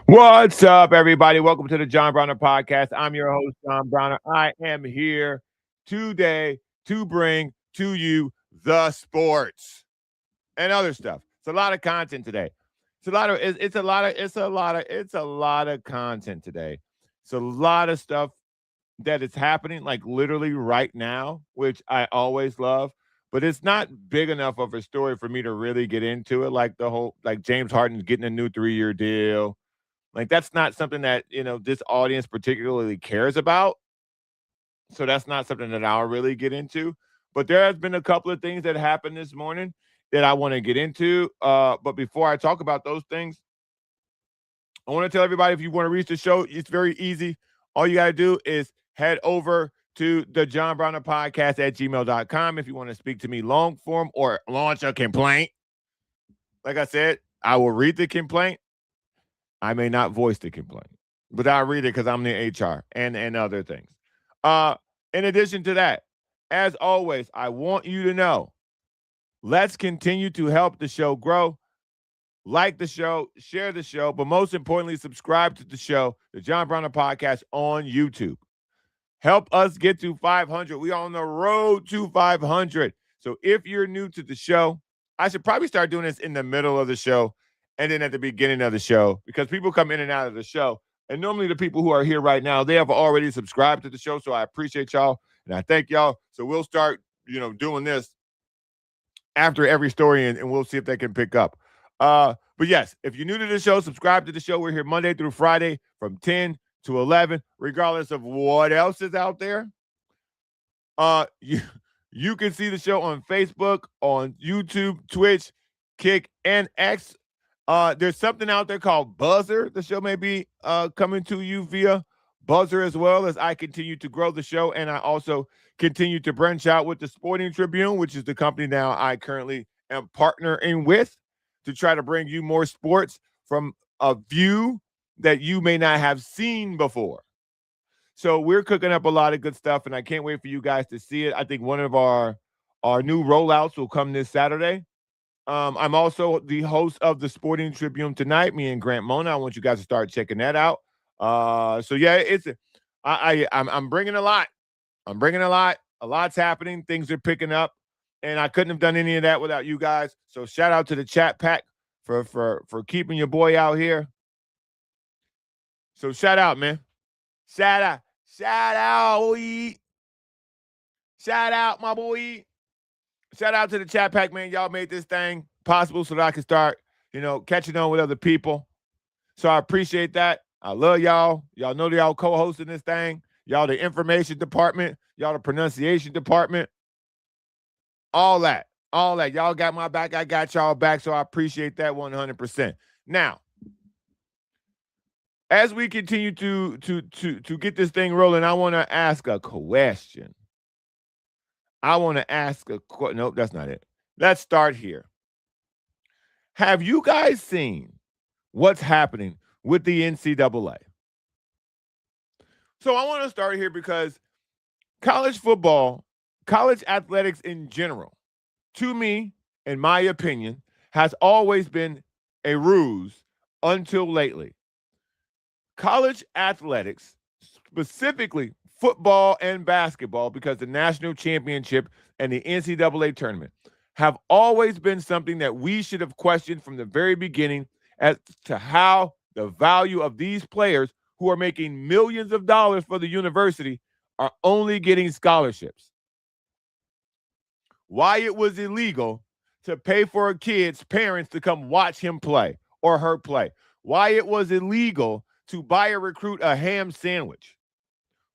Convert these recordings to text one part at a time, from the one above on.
What's up, everybody? Welcome to the John Browner Podcast. I'm your host, John Browner. I am here today to bring to you the sports and other stuff. It's a lot of content today. It's a lot of content today. It's a lot of stuff that is happening like literally right now, which I always love. But it's not big enough of a story for me to really get into it. Like like James Harden's getting a new 3-year deal. Like, that's not something that, this audience particularly cares about. So that's not something that I'll really get into. But there has been a couple of things that happened this morning that I want to get into. But before I talk about those things, I want to tell everybody, if you want to reach the show, it's very easy. All you got to do is head over to the John Browner Podcast at gmail.com if you want to speak to me long form or launch a complaint. Like I said, I will read the complaint. I may not voice the complaint, but I'll read it because I'm the HR and other things. In addition to that, as always, I want you to know, let's continue to help the show grow. Like the show, share the show, but most importantly, subscribe to the show, the John Browner Podcast on YouTube. Help us get to 500. We are on the road to 500. So if you're new to the show, I should probably start doing this in the middle of the show and then at the beginning of the show, because people come in and out of the show. And normally the people who are here right now, they have already subscribed to the show. So I appreciate y'all and I thank y'all. So we'll start, doing this after every story and we'll see if they can pick up. But yes, if you're new to the show, subscribe to the show. We're here Monday through Friday from 10 to 11, regardless of what else is out there. You can see the show on Facebook, on YouTube, Twitch, Kick, and X. There's something out there called Buzzer. The show may be coming to you via Buzzer, as well as I continue to grow the show. And I also continue to branch out with the Sporting Tribune, which is the company now I currently am partnering with to try to bring you more sports from a view that you may not have seen before. So we're cooking up a lot of good stuff, and I can't wait for you guys to see it. I think one of our new rollouts will come this Saturday. I'm also the host of the Sporting Tribune Tonight, me and Grant Mona. I want you guys to start checking that out. So yeah, I'm bringing a lot. I'm bringing a lot. A lot's happening. Things are picking up, and I couldn't have done any of that without you guys. So shout out to the chat pack for keeping your boy out here. So shout out, man. Shout out, boy. Shout out, my boy. Shout out to the chat pack, man. Y'all made this thing possible so that I can start, catching on with other people. So I appreciate that. I love y'all. Y'all know y'all co-hosting this thing. Y'all the information department. Y'all the pronunciation department. All that. Y'all got my back. I got y'all back. So I appreciate that 100%. Now, as we continue to get this thing rolling, I want to ask a question. Nope, that's not it. Let's start here. Have you guys seen what's happening with the NCAA? So I want to start here because college football, college athletics in general, to me, in my opinion, has always been a ruse until lately. College athletics, specifically football and basketball, because the national championship and the NCAA tournament have always been something that we should have questioned from the very beginning as to how the value of these players who are making millions of dollars for the university are only getting scholarships. Why it was illegal to pay for a kid's parents to come watch him play or her play. Why it was illegal to buy a recruit a ham sandwich.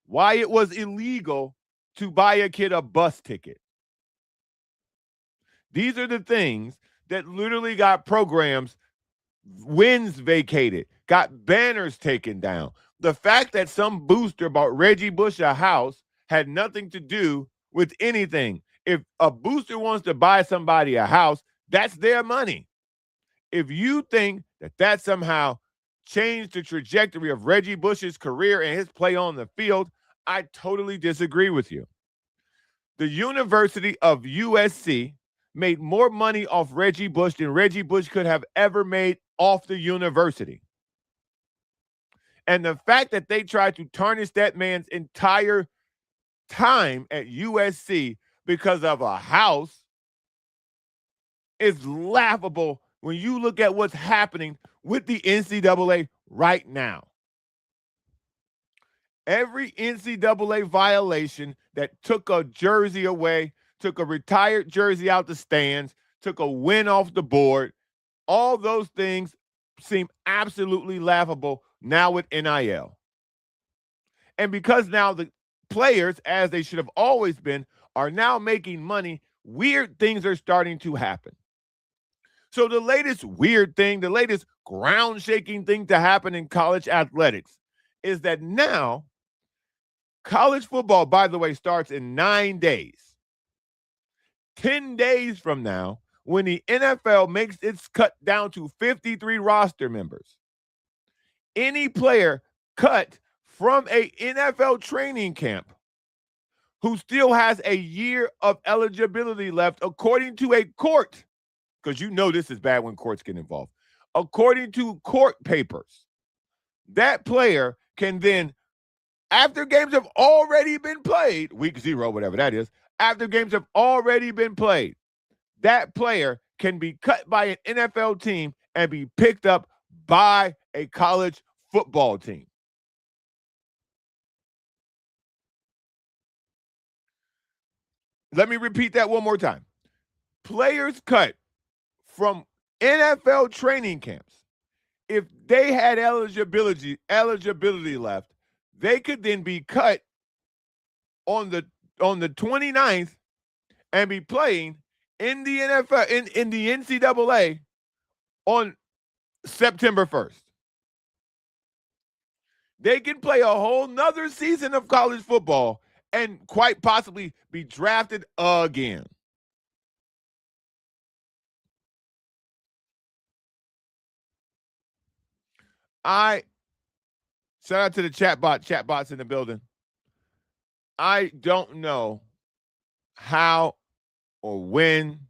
Why it was illegal to buy a kid a bus ticket. These are the things that literally got programs, wins vacated, got banners taken down. The fact that some booster bought Reggie Bush a house had nothing to do with anything. If a booster wants to buy somebody a house, that's their money. If you think that somehow changed the trajectory of Reggie Bush's career and his play on the field, I totally disagree with you. The University of USC made more money off Reggie Bush than Reggie Bush could have ever made off the university. And the fact that they tried to tarnish that man's entire time at USC because of a house is laughable when you look at what's happening with the NCAA right now. Every NCAA violation that took a jersey away, took a retired jersey out the stands, took a win off the board, all those things seem absolutely laughable now with NIL. And because now the players, as they should have always been, are now making money, weird things are starting to happen. So the latest weird thing, the latest ground-shaking thing to happen in college athletics is that now college football, by the way, starts in 9 days. 10 days from now, when the NFL makes its cut down to 53 roster members, any player cut from a NFL training camp who still has a year of eligibility left, according to a court, because you know this is bad when courts get involved, according to court papers, that player can then, after games have already been played, week 0, whatever that is, after games have already been played, that player can be cut by an NFL team and be picked up by a college football team. Let me repeat that one more time. Players cut from NFL training camps, if they had eligibility left, they could then be cut on the 29th and be playing in the NFL, in the NCAA on September 1st. They can play a whole nother season of college football and quite possibly be drafted again. Shout out to the chatbots in the building. I don't know how or when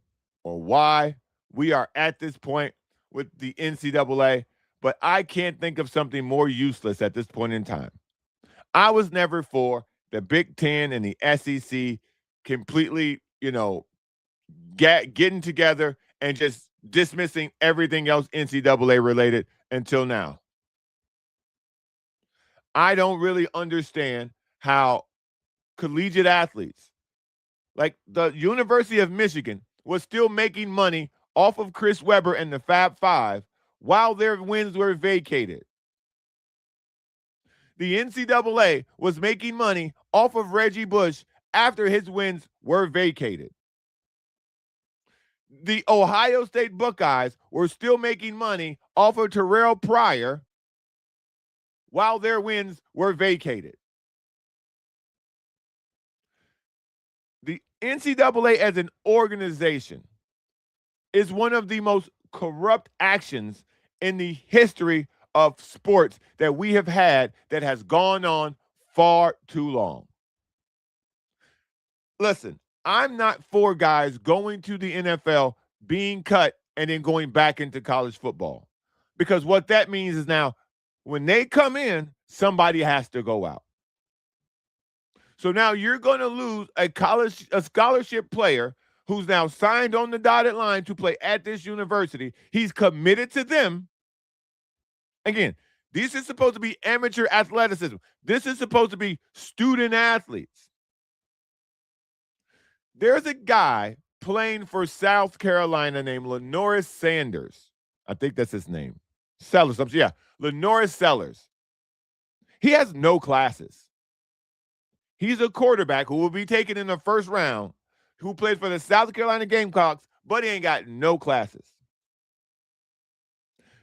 or why we are at this point with the NCAA, but I can't think of something more useless at this point in time. I was never for the Big Ten and the SEC completely, getting together and just dismissing everything else NCAA related until now. I don't really understand how collegiate athletes, like the University of Michigan, was still making money off of Chris Webber and the Fab Five while their wins were vacated. The NCAA was making money off of Reggie Bush after his wins were vacated. The Ohio State Buckeyes were still making money off of Terrell Pryor while their wins were vacated. The NCAA as an organization is one of the most corrupt actions in the history of sports that we have had that has gone on far too long. Listen, I'm not for guys going to the NFL, being cut, and then going back into college football. Because what that means is now when they come in, somebody has to go out. So now you're going to lose a scholarship player who's now signed on the dotted line to play at this university. He's committed to them. Again, this is supposed to be amateur athleticism. This is supposed to be student athletes. There's a guy playing for South Carolina named Lenoris Sanders. I think that's his name. Sellers. Yeah, Lenoris Sellers. He has no classes. He's a quarterback who will be taken in the first round, who played for the South Carolina Gamecocks, but he ain't got no classes.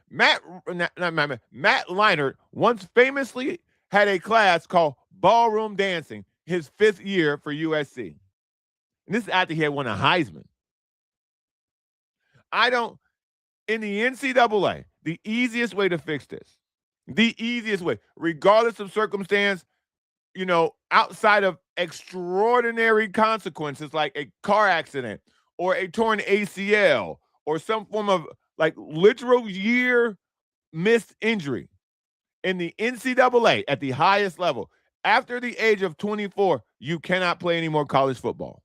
Matt Leinart once famously had a class called Ballroom Dancing his 5th year for USC. And this is after he had won a Heisman. In the NCAA, the easiest way to fix this, the easiest way, regardless of circumstance, outside of extraordinary consequences like a car accident or a torn ACL or some form of like literal year missed injury in the NCAA at the highest level, after the age of 24, you cannot play any more college football.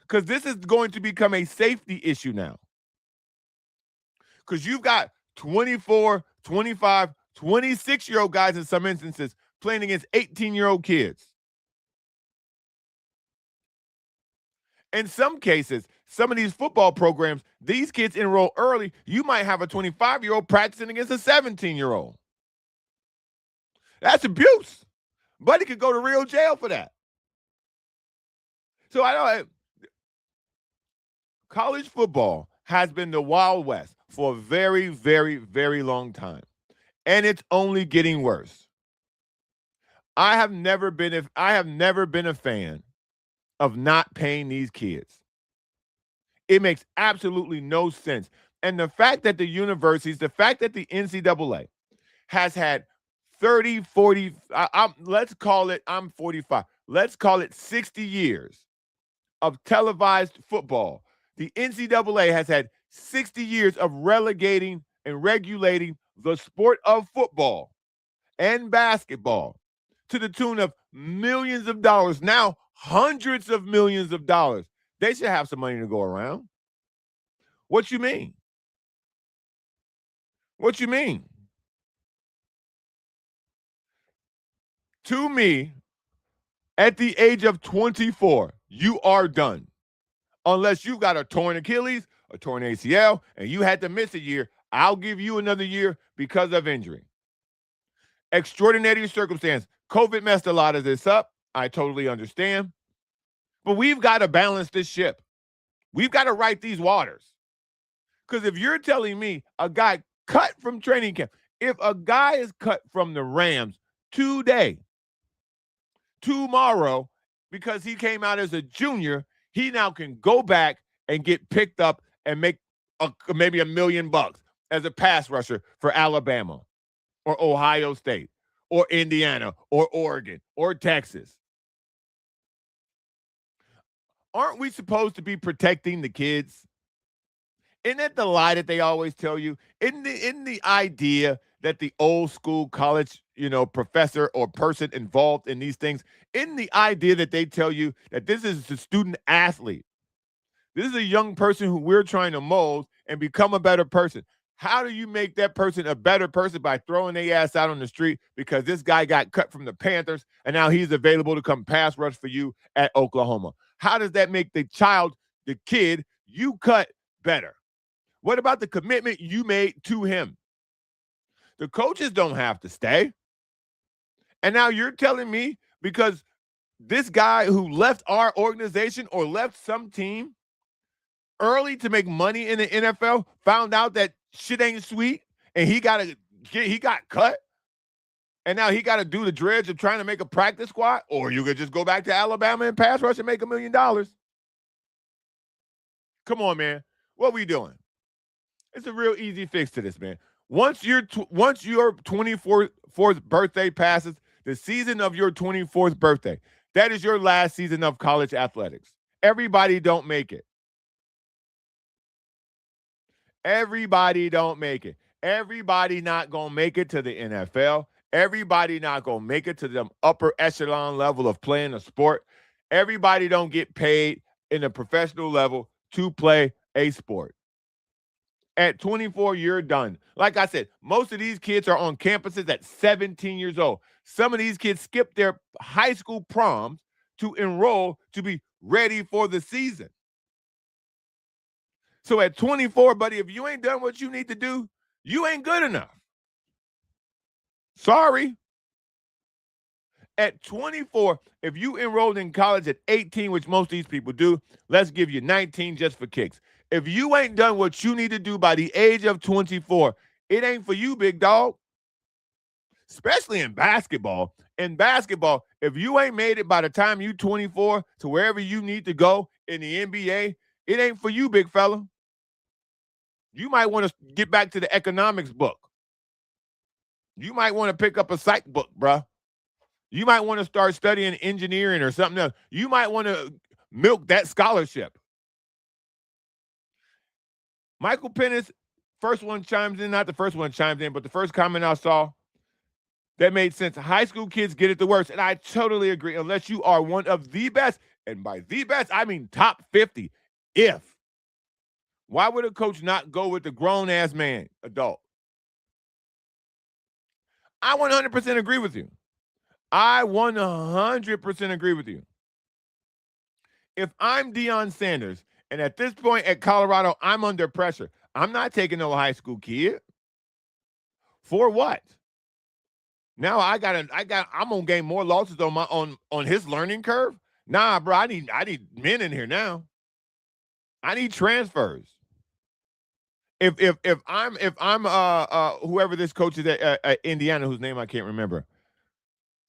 Because this is going to become a safety issue now. Because you've got 24, 25, 26-year-old guys in some instances playing against 18-year-old kids. In some cases, some of these football programs, these kids enroll early. You might have a 25-year-old practicing against a 17-year-old. That's abuse. Buddy could go to real jail for that. So I know college football has been the Wild West for a very, very, very long time. And it's only getting worse. I have never been a fan of not paying these kids. It makes absolutely no sense. And the fact that the universities, the fact that the NCAA has had 30, 40, let's call it, I'm 45, let's call it 60 years of televised football. The NCAA has had 60 years of relegating and regulating the sport of football and basketball to the tune of millions of dollars, now hundreds of millions of dollars. They should have some money to go around. What you mean? What you mean? To me, at the age of 24, you are done. Unless you've got a torn Achilles, a torn ACL, and you had to miss a year, I'll give you another year because of injury. Extraordinary circumstance. COVID messed a lot of this up. I totally understand. But we've got to balance this ship. We've got to right these waters. Because if you're telling me a guy cut from training camp, if a guy is cut from the Rams today, tomorrow, because he came out as a junior, he now can go back and get picked up and make maybe $1 million as a pass rusher for Alabama or Ohio State or Indiana or Oregon or Texas. Aren't we supposed to be protecting the kids? Isn't that the lie that they always tell you? Isn't the idea that the old school college, professor or person involved in these things, isn't the idea that they tell you that this is the student athlete? This is a young person who we're trying to mold and become a better person. How do you make that person a better person? By throwing their ass out on the street because this guy got cut from the Panthers and now he's available to come pass rush for you at Oklahoma. How does that make the kid you cut better? What about the commitment you made to him? The coaches don't have to stay. And now you're telling me because this guy who left our organization or left some team early to make money in the NFL found out that shit ain't sweet and he got cut and now he got to do the dredge of trying to make a practice squad, or you could just go back to Alabama and pass rush and make $1 million. Come on, man. What we doing? It's a real easy fix to this, man. Once your 24th birthday passes, the season of your 24th birthday, that is your last season of college athletics. Everybody don't make it. Everybody don't make it. Everybody not going to make it to the NFL. Everybody not going to make it to the upper echelon level of playing a sport. Everybody don't get paid in a professional level to play a sport. At 24, you're done. Like I said, most of these kids are on campuses at 17 years old. Some of these kids skip their high school proms to enroll to be ready for the season. So at 24, buddy, if you ain't done what you need to do, you ain't good enough. Sorry. At 24, if you enrolled in college at 18, which most of these people do, let's give you 19 just for kicks. If you ain't done what you need to do by the age of 24, it ain't for you, big dog. Especially in basketball. In basketball, if you ain't made it by the time you 24 to wherever you need to go in the NBA, it ain't for you, big fella. You might want to get back to the economics book. You might want to pick up a psych book, bruh. You might want to start studying engineering or something else. You might want to milk that scholarship. Michael Pennis, first one chimes in, not the first one chimes in, but the first comment I saw that made sense. High school kids get it the worst. And I totally agree, unless you are one of the best. And by the best, I mean top 50. If. Why would a coach not go with the grown ass man, adult? I 100% agree with you. I 100% agree with you. If I'm Deion Sanders, and at this point at Colorado, I'm under pressure, I'm not taking no high school kid. For what? Now I'm gonna gain more losses on his learning curve. Nah, bro, I need men in here now. I need transfers. If I'm whoever this coach is at Indiana, whose name I can't remember.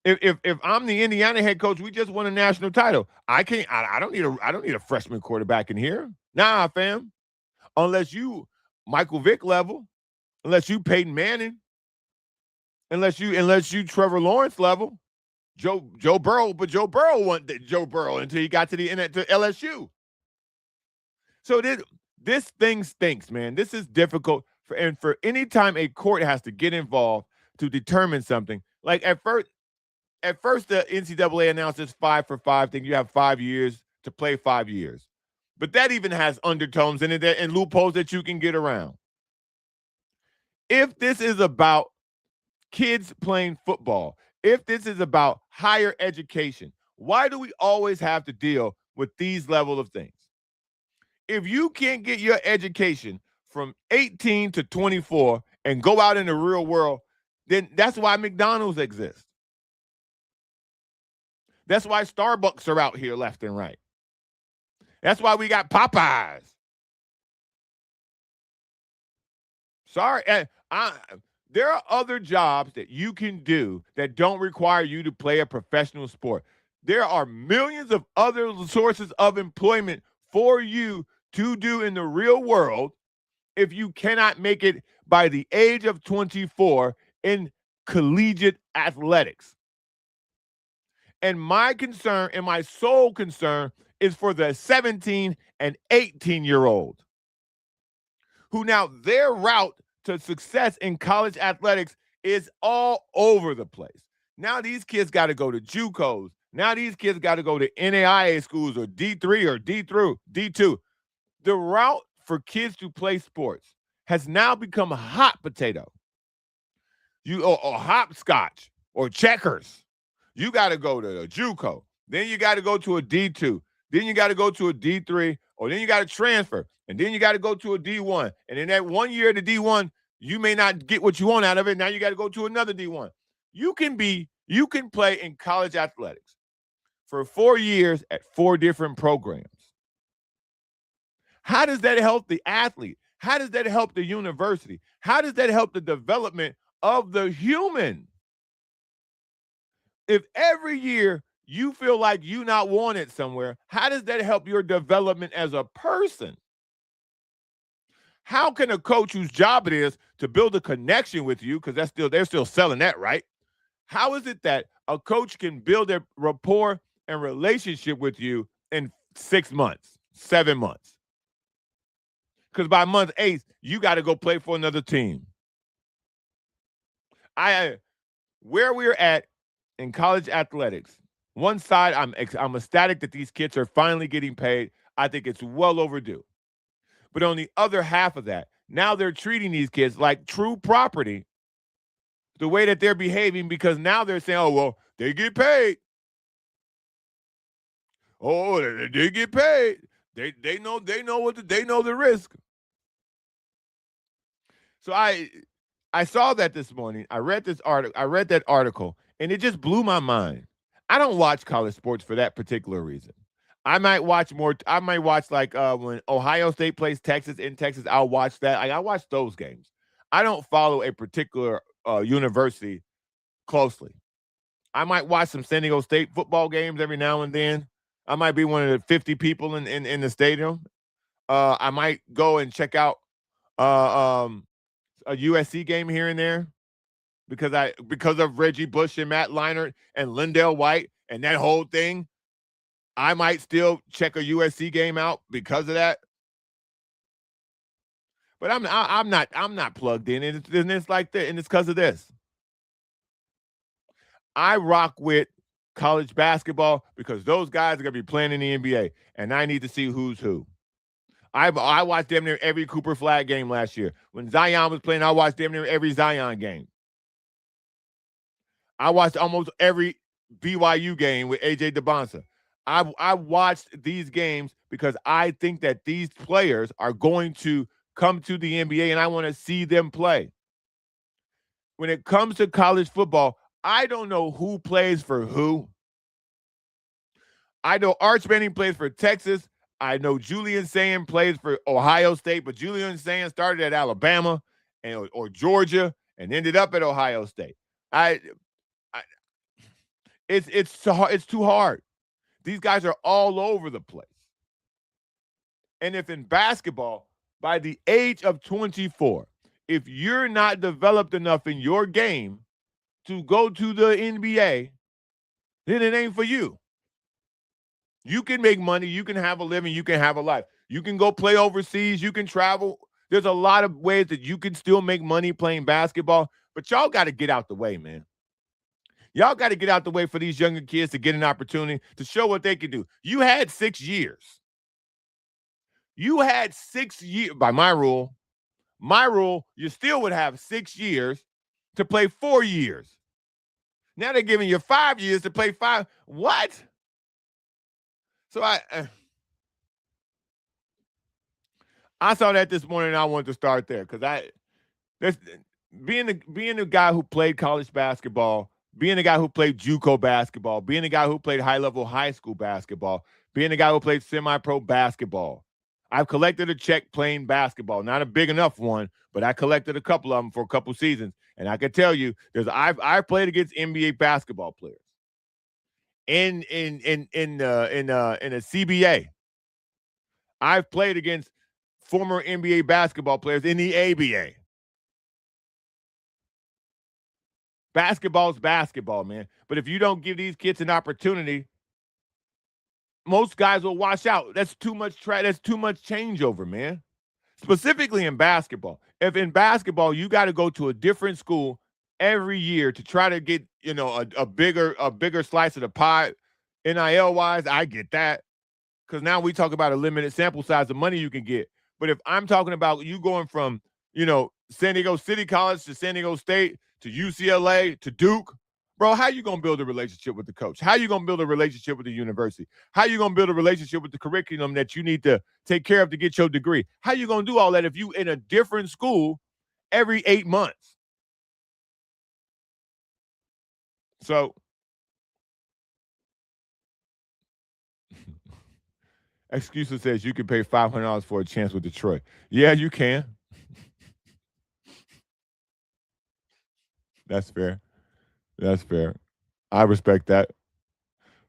If I'm the Indiana head coach, we just won a national title. I don't need a freshman quarterback in here. Nah, fam. Unless you Michael Vick level, unless you Peyton Manning, unless you Trevor Lawrence level, Joe Burrow, but Joe Burrow wasn't Joe Burrow until he got to to LSU. So this thing stinks, man. This is difficult for any time a court has to get involved to determine something. Like at first the NCAA announced this 5 for 5 thing. You have 5 years to play 5 years. But that even has undertones in it and loopholes that you can get around. If this is about kids playing football, if this is about higher education, why do we always have to deal with these level of things? If you can't get your education from 18 to 24 and go out in the real world, then that's why McDonald's exists. That's why Starbucks are out here left and right. That's why we got Popeyes. Sorry, there are other jobs that you can do that don't require you to play a professional sport. There are millions of other sources of employment for you to do in the real world if you cannot make it by the age of 24 in collegiate athletics. And my concern and my sole concern is for the 17 and 18-year-old who now their route to success in college athletics is all over the place. Now these kids got to go to JUCOs. Now these kids got to go to NAIA schools or D3 or D2. The route for kids to play sports has now become a hot potato. Or hopscotch or checkers. You got to go to a JUCO. Then you got to go to a D2. Then you got to go to a D3, or then you got to transfer. And then you got to go to a D1. And in that 1 year at the D1, you may not get what you want out of it. Now you got to go to another D1. You can play in college athletics for 4 years at 4 different programs. How does that help the athlete? How does that help the university? How does that help the development of the human? If every year you feel like you not wanted somewhere, how does that help your development as a person? How can a coach whose job it is to build a connection with you, because they're still selling that, right? How is it that a coach can build a rapport and relationship with you in 6 months, 7 months? Because by month 8, you got to go play for another team. Where we're at in college athletics, one side, I'm ecstatic that these kids are finally getting paid. I think it's well overdue. But on the other half of that, now they're treating these kids like true property, the way that they're behaving, because now they're saying, oh, well, they get paid. Oh, they get paid. They know the risk. So I saw that this morning. I read that article, and it just blew my mind. I don't watch college sports for that particular reason. I might watch like when Ohio State plays Texas in Texas. I'll watch that. I watch those games. I don't follow a particular university closely. I might watch some San Diego State football games every now and then. I might be one of the 50 people in the stadium. I might go and check out a USC game here and there. because of Reggie Bush and Matt Leinart and Lindell White and that whole thing. I might still check a USC game out because of that. But I'm not plugged in, and it's like that, and it's because of this. I rock with college basketball because those guys are gonna be playing in the NBA, and I need to see who's who. I watched damn near every Cooper Flag game last year. When Zion was playing, I watched damn near every Zion game. I watched almost every BYU game with AJ DeBonsa. I watched these games because I think that these players are going to come to the NBA, and I want to see them play. When it comes to college football, I don't know who plays for who. I know Arch Manning plays for Texas. I know Julian Sand plays for Ohio State, but Julian Sand started at Alabama or Georgia and ended up at Ohio State. It's too hard. These guys are all over the place. And if in basketball, by the age of 24, if you're not developed enough in your game to go to the NBA, then it ain't for you. You can make money, you can have a living, you can have a life. You can go play overseas, you can travel. There's a lot of ways that you can still make money playing basketball, but y'all got to get out the way, man. Y'all got to get out the way for these younger kids to get an opportunity to show what they can do. You had 6 years. You had 6 years. By my rule, you still would have 6 years to play 4 years. Now they're giving you 5 years to play 5. What? So I saw that this morning and I wanted to start there because being a guy who played college basketball, being a guy who played JUCO basketball, being a guy who played high-level high school basketball, being a guy who played semi-pro basketball. I've collected a check playing basketball. Not a big enough one, but I collected a couple of them for a couple seasons. And I can tell you, I've played against NBA basketball players in a CBA. I've played against former NBA basketball players in the ABA. Basketball's basketball, man. But if you don't give these kids an opportunity, most guys will wash out. That's too much that's too much changeover, man. Specifically in basketball. If in basketball you got to go to a different school every year to try to get, a bigger slice of the pie, NIL wise, I get that. Because now we talk about a limited sample size of money you can get. But if I'm talking about you going from, San Diego City College to San Diego State to UCLA to Duke, bro, how you going to build a relationship with the coach? How you going to build a relationship with the university? How you going to build a relationship with the curriculum that you need to take care of to get your degree? How you going to do all that if you in a different school every 8 months? So Excuses says you can pay $500 for a chance with Detroit. Yeah, you can. That's fair. That's fair. I respect that.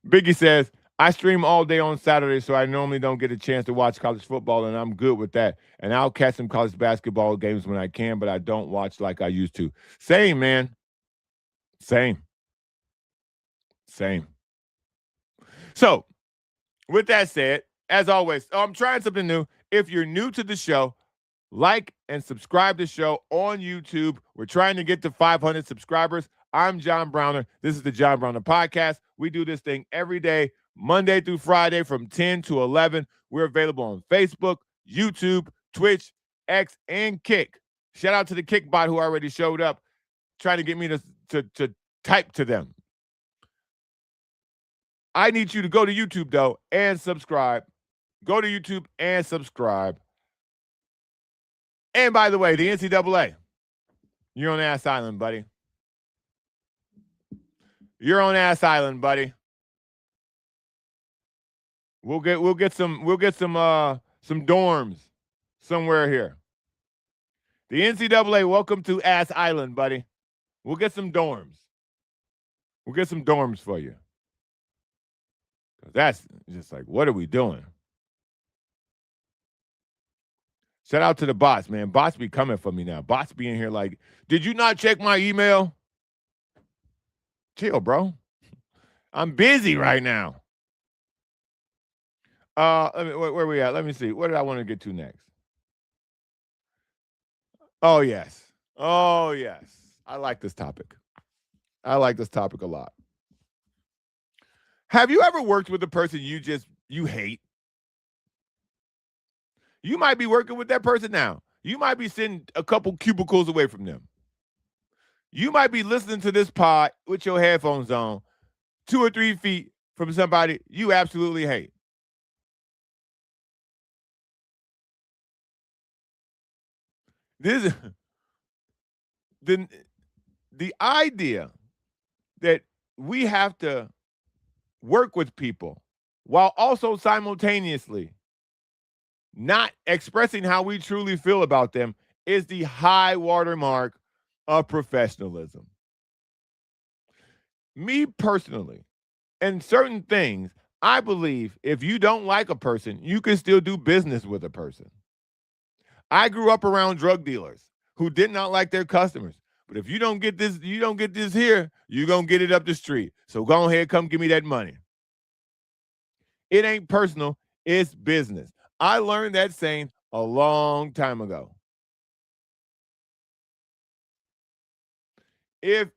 Biggie says, I stream all day on Saturday, so I normally don't get a chance to watch college football, and I'm good with that. And I'll catch some college basketball games when I can, but I don't watch like I used to. Same, man. Same. So, with that said, as always, I'm trying something new. If you're new to the show, like and subscribe to the show on YouTube. We're trying to get to 500 subscribers. I'm John Browner. This is the John Browner Podcast. We do this thing every day, Monday through Friday from 10 to 11. We're available on Facebook, YouTube, Twitch, X, and Kick. Shout out to the Kick bot who already showed up, trying to get me to type to them. I need you to go to YouTube, though, and subscribe. Go to YouTube and subscribe. And by the way, the NCAA, you're on Ass Island, buddy. You're on Ass Island, buddy. We'll get some dorms somewhere here. The NCAA, welcome to Ass Island, buddy. We'll get some dorms. We'll get some dorms for you. That's just like, what are we doing? Shout out to the bots, man. Bots be coming for me now. Bots be in here like, did you not check my email? chill, bro. I'm busy right now. Where we at? Let me see. What did I want to get to next? Oh, yes. Oh, yes. I like this topic. I like this topic a lot. Have you ever worked with a person you hate? You might be working with that person now. You might be sitting a couple cubicles away from them. You might be listening to this pod with your headphones on, 2 or 3 feet from somebody you absolutely hate. This is the idea that we have to work with people while also simultaneously not expressing how we truly feel about them is the high watermark of professionalism. Me personally, and certain things, I believe if you don't like a person, you can still do business with a person. I grew up around drug dealers who did not like their customers. But if you don't get this, here, you're going to get it up the street. So go ahead, come give me that money. It ain't personal, it's business. I learned that saying a long time ago. If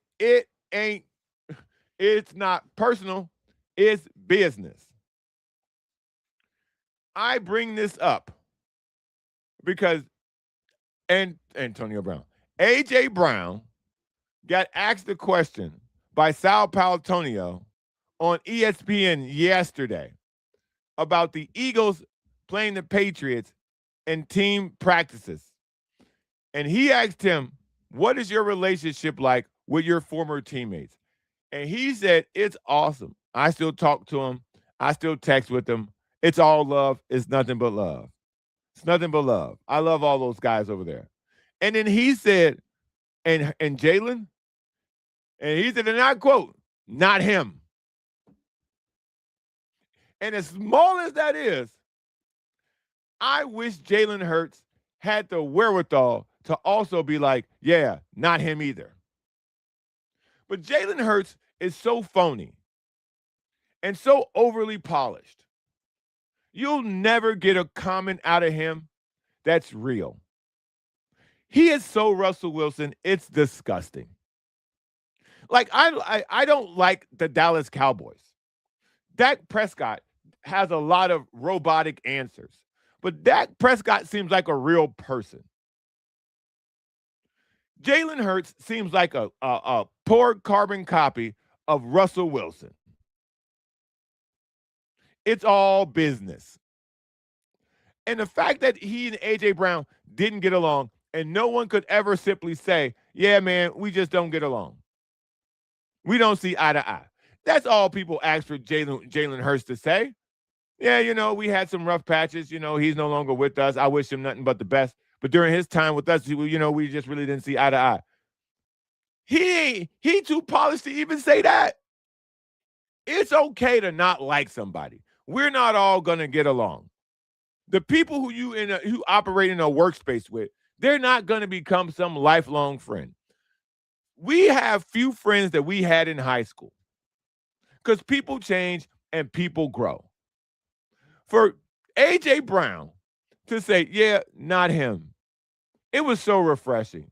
it's not personal, it's business. I bring this up because Antonio Brown, AJ Brown got asked a question by Sal Paolantonio on ESPN yesterday about the Eagles playing the Patriots in team practices. And he asked him, what is your relationship like with your former teammates? And he said, it's awesome. I still talk to him. I still text with them. It's all love. It's nothing but love. It's nothing but love. I love all those guys over there. And then he said, and JALEN, and he said, and I quote, not him. And as small as that is, I wish Jalen Hurts had the wherewithal to also be like, yeah, not him either. But Jalen Hurts is so phony and so overly polished. You'll never get a comment out of him that's real. He is so Russell Wilson, it's disgusting. Like, I don't like the Dallas Cowboys. Dak Prescott has a lot of robotic answers, but Dak Prescott seems like a real person. Jalen Hurts seems like a poor carbon copy of Russell Wilson. It's all business. And the fact that he and A.J. Brown didn't get along, and no one could ever simply say, yeah, man, we just don't get along. We don't see eye to eye. That's all people ask for Jalen Hurts to say. Yeah, we had some rough patches. He's no longer with us. I wish him nothing but the best. But during his time with us, we just really didn't see eye to eye. He too polished to even say that. It's okay to not like somebody. We're not all gonna get along. The people who operate in a workspace with, they're not gonna become some lifelong friend. We have few friends that we had in high school because people change and people grow. For A.J. Brown to say, yeah, not him, it was so refreshing.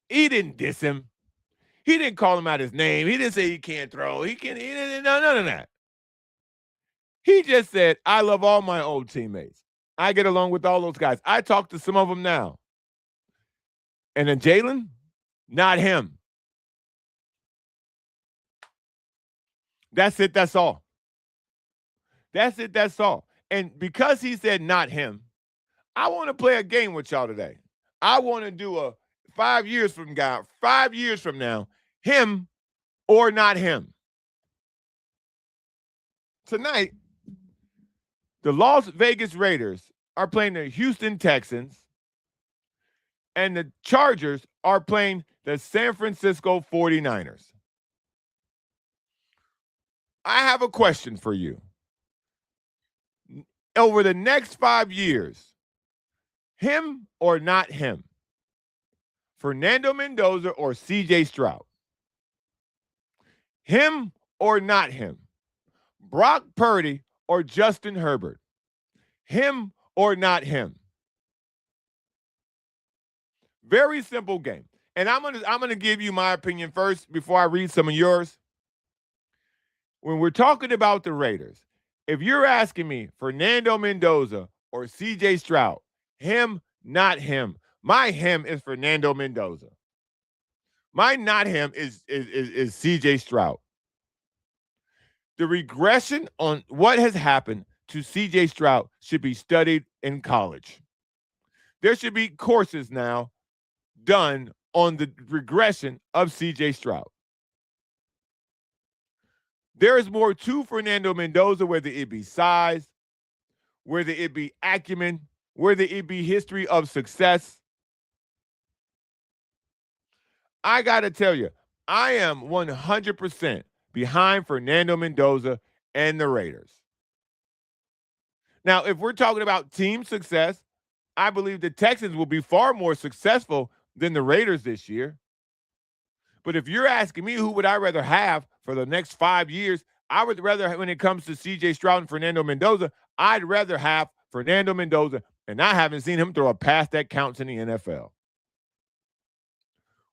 He didn't diss him. He didn't call him out his name. He didn't say he can't throw. He didn't, none of that. He just said, I love all my old teammates. I get along with all those guys. I talk to some of them now. And then Jalen, not him. That's it. That's all. That's it. That's all. And because he said not him, I want to play a game with y'all today. I want to do a 5 years from now, him or not him. Tonight, the Las Vegas Raiders are playing the Houston Texans, and the Chargers are playing the San Francisco 49ers. I have a question for you. Over the next 5 years, him or not him? Fernando Mendoza or C.J. Stroud? Him or not him? Brock Purdy or Justin Herbert? Him or not him? Very simple game. And I'm gonna give you my opinion first before I read some of yours. When we're talking about the Raiders, if you're asking me Fernando Mendoza or CJ Stroud, him, not him. My him is Fernando Mendoza. My not him is CJ Stroud. The regression on what has happened to CJ Stroud should be studied in college. There should be courses now done on the regression of CJ Stroud. There is more to Fernando Mendoza, whether it be size, whether it be acumen, whether it be history of success. I got to tell you, I am 100% behind Fernando Mendoza and the Raiders. Now, if we're talking about team success, I believe the Texans will be far more successful than the Raiders this year. But if you're asking me who would I rather have for the next 5 years, I would rather, when it comes to CJ Stroud and Fernando Mendoza, I'd rather have Fernando Mendoza, and I haven't seen him throw a pass that counts in the NFL.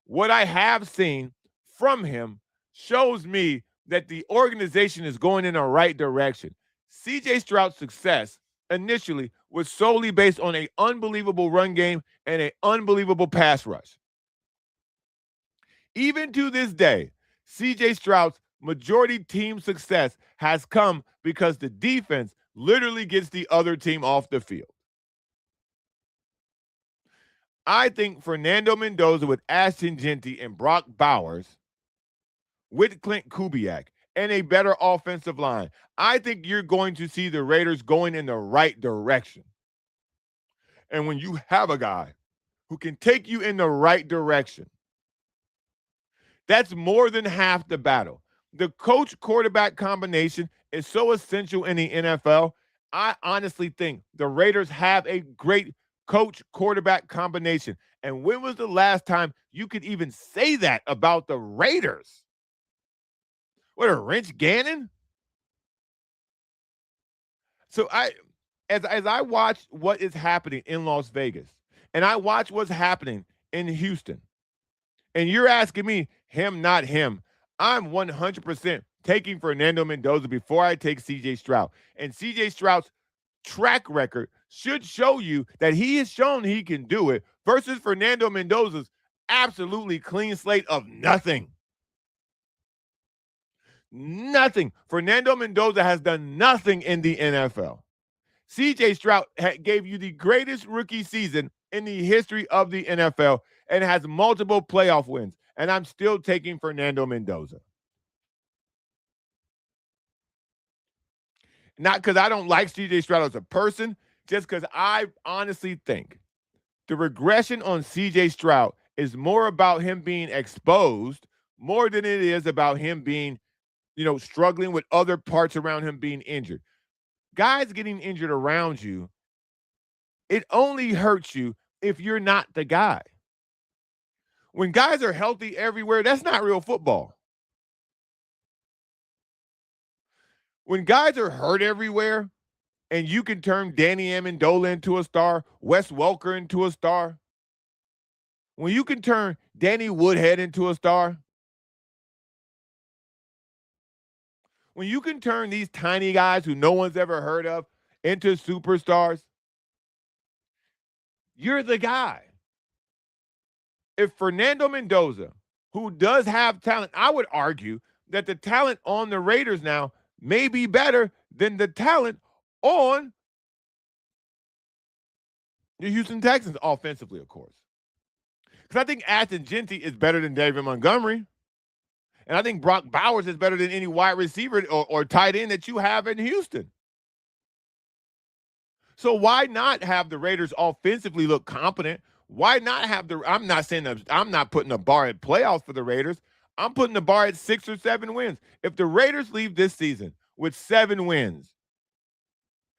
What I have seen from him shows me that the organization is going in the right direction. CJ Stroud's success initially was solely based on an unbelievable run game and an unbelievable pass rush. Even to this day, CJ Stroud's majority team success has come because the defense literally gets the other team off the field. I think Fernando Mendoza with Ashton Jeanty and Brock Bowers, with Clint Kubiak, and a better offensive line, I think you're going to see the Raiders going in the right direction. And when you have a guy who can take you in the right direction, that's more than half the battle. The coach-quarterback combination is so essential in the NFL. I honestly think the Raiders have a great coach-quarterback combination. And when was the last time you could even say that about the Raiders? What, a Wrench Gannon? So as I watch what is happening in Las Vegas, and I watch what's happening in Houston, and you're asking me, him, not him, I'm 100% taking Fernando Mendoza before I take CJ Stroud. And CJ Stroud's track record should show you that he has shown he can do it versus Fernando Mendoza's absolutely clean slate of nothing. Nothing. Fernando Mendoza has done nothing in the NFL. CJ Stroud gave you the greatest rookie season in the history of the NFL and has multiple playoff wins. And I'm still taking Fernando Mendoza. Not because I don't like CJ Stroud as a person, just because I honestly think the regression on CJ Stroud is more about him being exposed more than it is about him being, struggling with other parts around him being injured. Guys getting injured around you, it only hurts you if you're not the guy. When guys are healthy everywhere, that's not real football. When guys are hurt everywhere and you can turn Danny Amendola into a star, Wes Welker into a star, when you can turn Danny Woodhead into a star, when you can turn these tiny guys who no one's ever heard of into superstars, you're the guy. If Fernando Mendoza, who does have talent, I would argue that the talent on the Raiders now may be better than the talent on the Houston Texans offensively, of course. Because I think Ashton Jeanty is better than David Montgomery. And I think Brock Bowers is better than any wide receiver or tight end that you have in Houston. So why not have the Raiders offensively look competent? Why not have I'm not saying that I'm not putting a bar at playoffs for the Raiders. I'm putting the bar at 6 or 7 wins. If the Raiders leave this season with 7 wins,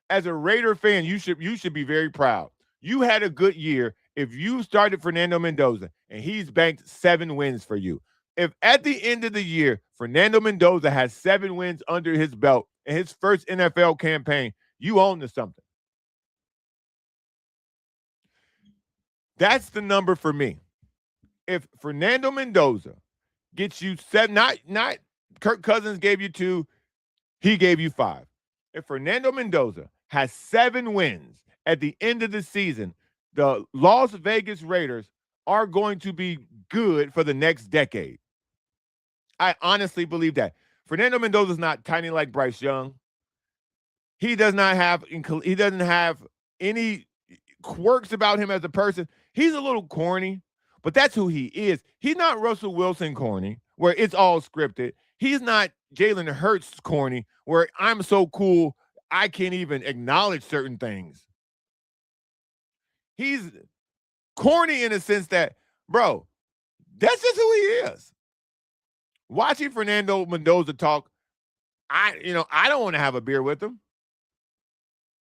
as a Raider fan, you should be very proud. You had a good year if you started Fernando Mendoza and he's banked 7 wins for you. If at the end of the year, Fernando Mendoza has 7 wins under his belt in his first NFL campaign. You own to something. That's the number for me. If Fernando Mendoza gets you 7, not Kirk Cousins gave you 2, he gave you 5. If Fernando Mendoza has 7 wins at the end of the season, the Las Vegas Raiders are going to be good for the next decade. I honestly believe that. Fernando Mendoza's not tiny like Bryce Young. He doesn't have any quirks about him as a person. He's a little corny, but that's who he is. He's not Russell Wilson corny, where it's all scripted. He's not Jalen Hurts corny, where I'm so cool I can't even acknowledge certain things. He's corny in a sense that, bro, that's just who he is. Watching Fernando Mendoza talk, I don't want to have a beer with him.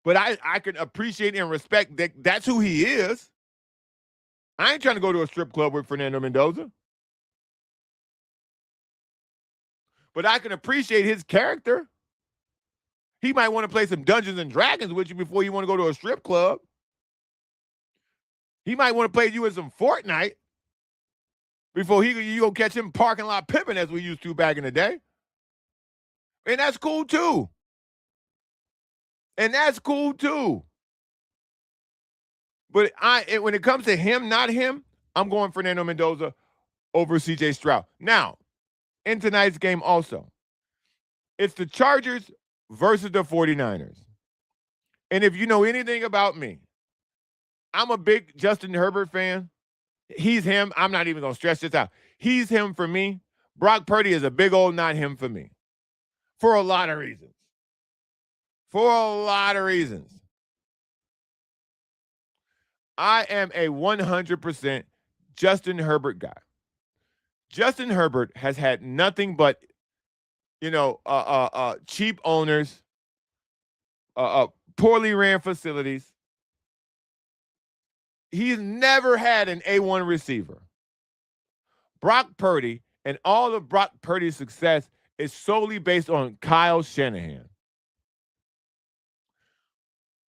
But I can appreciate and respect that that's who he is. I ain't trying to go to a strip club with Fernando Mendoza. But I can appreciate his character. He might want to play some Dungeons and Dragons with you before you want to go to a strip club. He might want to play you in some Fortnite before you go catch him parking lot pimping as we used to back in the day. And that's cool too. But when it comes to him, not him, I'm going Fernando Mendoza over CJ Stroud. Now, in tonight's game also, it's the Chargers versus the 49ers. And if you know anything about me, I'm a big Justin Herbert fan. He's him. I'm not even going to stress this out. He's him for me. Brock Purdy is a big old not him for me. For a lot of reasons. I am a 100% Justin Herbert guy. Justin Herbert has had nothing but, cheap owners, poorly ran facilities. He's never had an A1 receiver. Brock Purdy and all of Brock Purdy's success is solely based on Kyle Shanahan.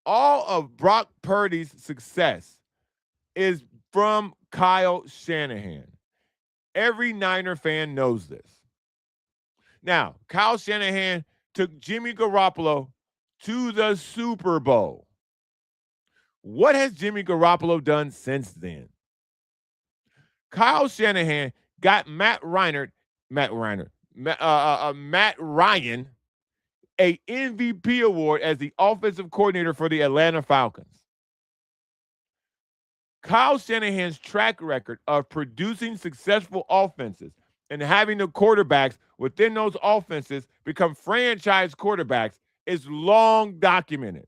All of Brock Purdy's success is from Kyle Shanahan. Every Niner fan knows this. Now, Kyle Shanahan took Jimmy Garoppolo to the Super Bowl. What has Jimmy Garoppolo done since then? Kyle Shanahan got Matt Ryan a MVP award as the offensive coordinator for the Atlanta Falcons. Kyle Shanahan's track record of producing successful offenses and having the quarterbacks within those offenses become franchise quarterbacks is long documented.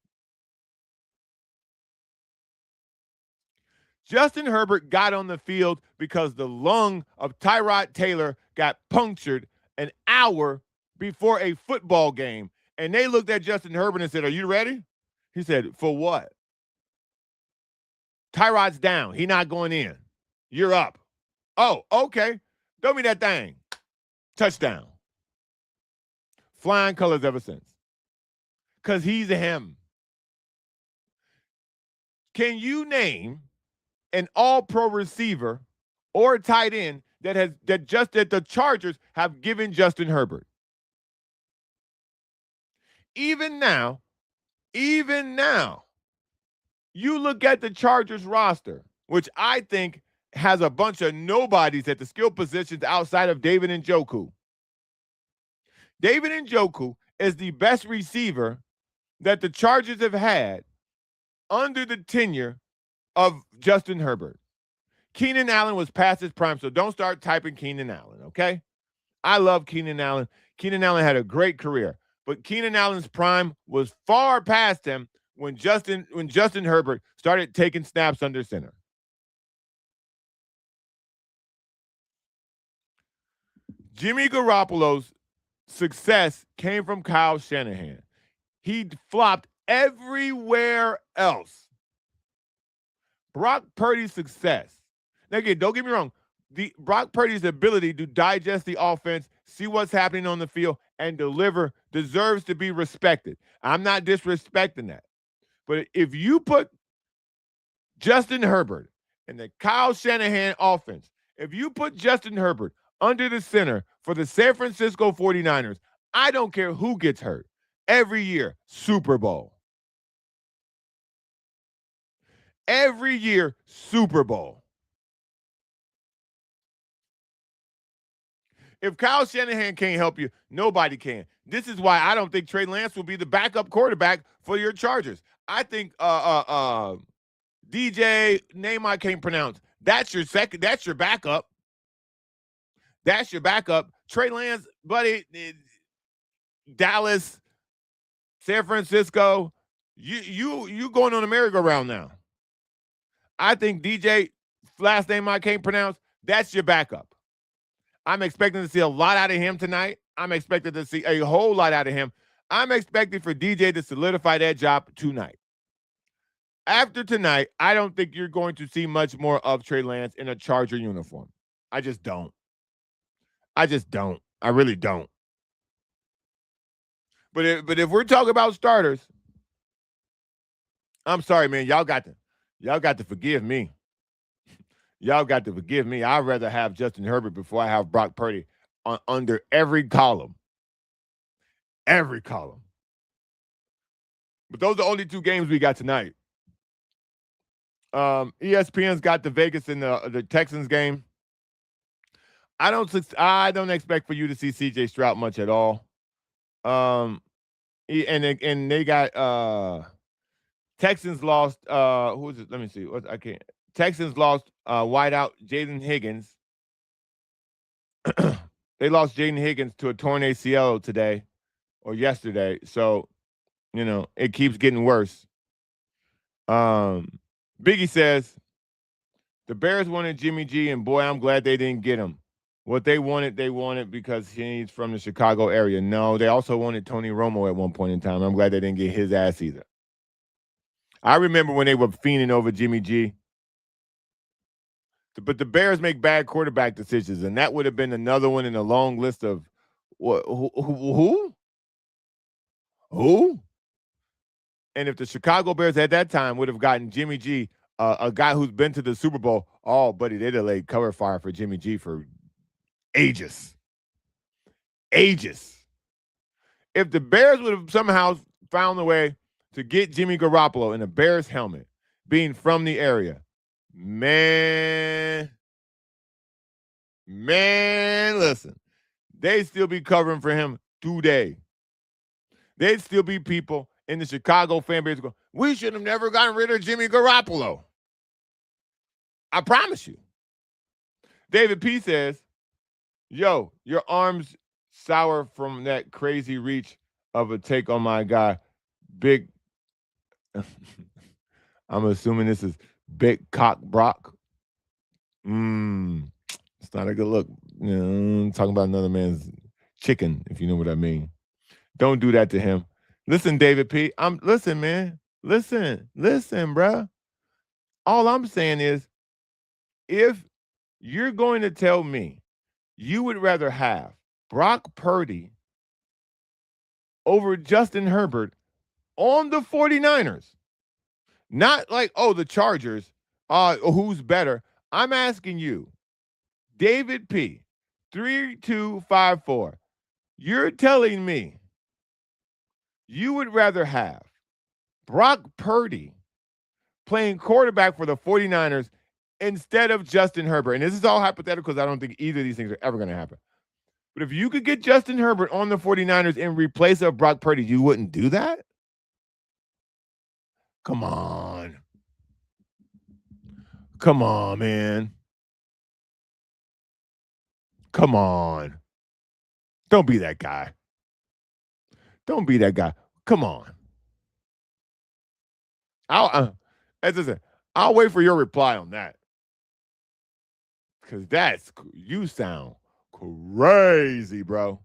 Justin Herbert got on the field because the lung of Tyrod Taylor got punctured an hour before a football game. And they looked at Justin Herbert and said, "Are you ready?" He said, "For what?" "Tyrod's down. He's not going in. You're up." "Oh, okay. Throw me that thing." Touchdown. Flying colors ever since. Because he's him. Can you name an all-pro receiver or tight end that the Chargers have given Justin Herbert? Even now, you look at the Chargers roster, which I think has a bunch of nobodies at the skill positions outside of David Njoku. David Njoku is the best receiver that the Chargers have had under the tenure of Justin Herbert. Keenan Allen was past his prime, so don't start typing Keenan Allen, okay? I love Keenan Allen. Keenan Allen had a great career, but Keenan Allen's prime was far past him when Justin Herbert started taking snaps under center. Jimmy Garoppolo's success came from Kyle Shanahan. He flopped everywhere else. Brock Purdy's success. Now, again, don't get me wrong. Brock Purdy's ability to digest the offense see what's happening on the field, and deliver deserves to be respected. I'm not disrespecting that. But if you put Justin Herbert in the Kyle Shanahan offense, if you put Justin Herbert under the center for the San Francisco 49ers, I don't care who gets hurt. Every year, Super Bowl. Every year, Super Bowl. If Kyle Shanahan can't help you, nobody can. This is why I don't think Trey Lance will be the backup quarterback for your Chargers. I think DJ, name I can't pronounce. That's your backup. That's your backup. Trey Lance, buddy, Dallas, San Francisco, you going on a merry-go-round now. I think DJ, last name I can't pronounce, that's your backup. I'm expecting to see a lot out of him tonight. I'm expecting to see a whole lot out of him. I'm expecting for DJ to solidify that job tonight. After tonight, I don't think you're going to see much more of Trey Lance in a Charger uniform. I just don't. I really don't. But if we're talking about starters, I'm sorry, man. Y'all got to forgive me. Y'all got to forgive me. I'd rather have Justin Herbert before I have Brock Purdy under every column. Every column. But those are the only two games we got tonight. ESPN's got the Vegas and the Texans game. I don't expect for you to see CJ Stroud much at all. And they got Texans lost. Who is it? Let me see. Texans lost wideout Jaden Higgins. They lost Jaden Higgins to a torn ACL today or yesterday. So, it keeps getting worse. Biggie says, the Bears wanted Jimmy G, and boy, I'm glad they didn't get him. What they wanted because he's from the Chicago area. No, they also wanted Tony Romo at one point in time. I'm glad they didn't get his ass either. I remember when they were fiending over Jimmy G. But the Bears make bad quarterback decisions, and that would have been another one in a long list of who? And if the Chicago Bears at that time would have gotten Jimmy G, a guy who's been to the Super Bowl, buddy, they'd have laid cover fire for Jimmy G for ages. If the Bears would have somehow found a way to get Jimmy Garoppolo in a Bears helmet, being from the area, man, listen, they'd still be covering for him today. They'd still be people in the Chicago fan base going, we should have never gotten rid of Jimmy Garoppolo. I promise you. David P says, yo, your arm's sour from that crazy reach of a take on my guy. Big, I'm assuming this is Big Cock Brock. It's not a good look. I'm talking about another man's chicken, if you know what I mean. Don't do that to him. Listen, David P. Listen, man. Listen, bruh. All I'm saying is, if you're going to tell me you would rather have Brock Purdy over Justin Herbert on the 49ers, not like, the Chargers, who's better? I'm asking you, David P. 3254. You're telling me you would rather have Brock Purdy playing quarterback for the 49ers instead of Justin Herbert. And this is all hypothetical because I don't think either of these things are ever going to happen. But if you could get Justin Herbert on the 49ers in replace of Brock Purdy, you wouldn't do that? Come on. Come on, man. Come on. Don't be that guy. Don't be that guy. Come on. I'll wait for your reply on that. Because you sound crazy, bro.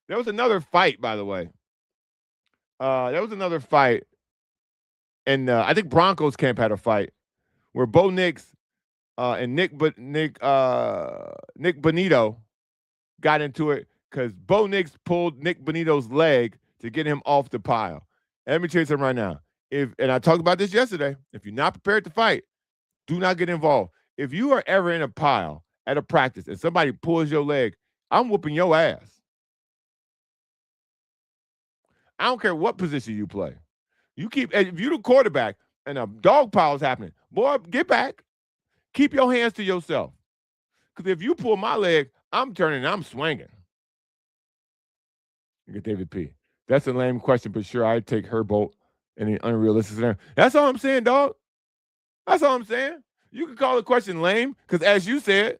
There was another fight, by the way. There was another fight. And I think Broncos camp had a fight where Bo Nix and Nick Bonito got into it. because Bo Nix pulled Nick Bonito's leg to get him off the pile. And let me tell you something right now. And I talked about this yesterday, if you're not prepared to fight, do not get involved. If you are ever in a pile at a practice and somebody pulls your leg, I'm whooping your ass. I don't care what position you play. If you're the quarterback and a dog pile is happening, boy, get back. Keep your hands to yourself. Because if you pull my leg, I'm turning and I'm swinging. You get David P. That's a lame question, but sure, I'd take Herbolt in the unrealistic scenario. That's all I'm saying, dog. That's all I'm saying. You can call the question lame because, as you said,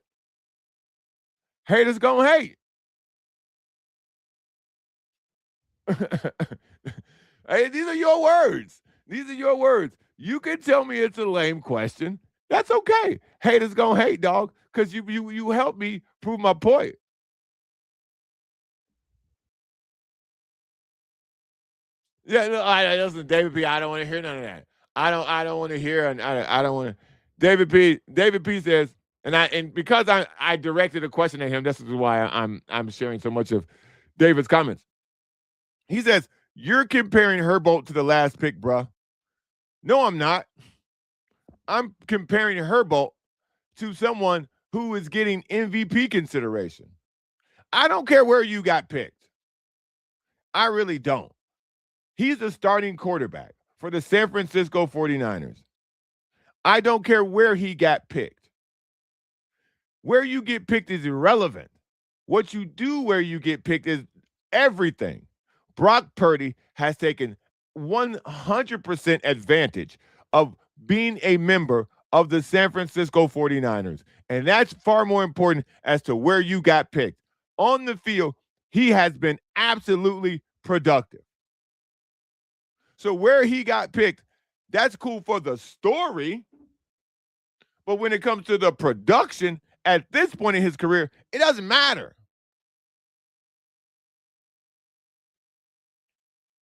haters gonna hate. Hey, these are your words. These are your words. You can tell me it's a lame question. That's okay. Haters gonna hate, dog, because you helped me prove my point. Yeah, no, listen, David P. I don't want to hear none of that. I don't want to hear, and I don't want to. David P. Says, and because I directed a question at him, this is why I'm sharing so much of David's comments. He says, "You're comparing Herbolt to the last pick, bruh." No, I'm not. I'm comparing Herbolt to someone who is getting MVP consideration. I don't care where you got picked. I really don't. He's a starting quarterback for the San Francisco 49ers. I don't care where he got picked. Where you get picked is irrelevant. What you do where you get picked is everything. Brock Purdy has taken 100% advantage of being a member of the San Francisco 49ers. And that's far more important as to where you got picked. On the field, he has been absolutely productive. So where he got picked, that's cool for the story. But when it comes to the production at this point in his career, it doesn't matter.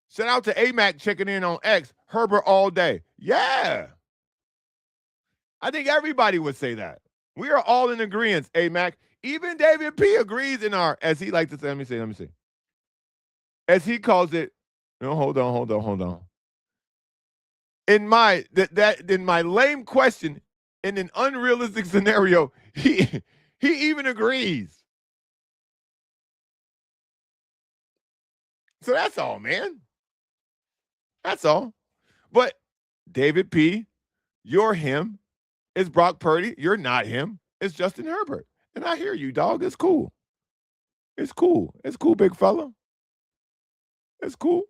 Shout out to AMAC checking in on X. Herbert all day. Yeah. I think everybody would say that. We are all in agreement, AMAC. Even David P agrees in our, as he likes to say, let me see. As he calls it, no, hold on. In my lame question, in an unrealistic scenario, he even agrees. So that's all, man. That's all. But David P, you're him. It's Brock Purdy. You're not him. It's Justin Herbert. And I hear you, dog. It's cool. It's cool. It's cool, big fella. It's cool.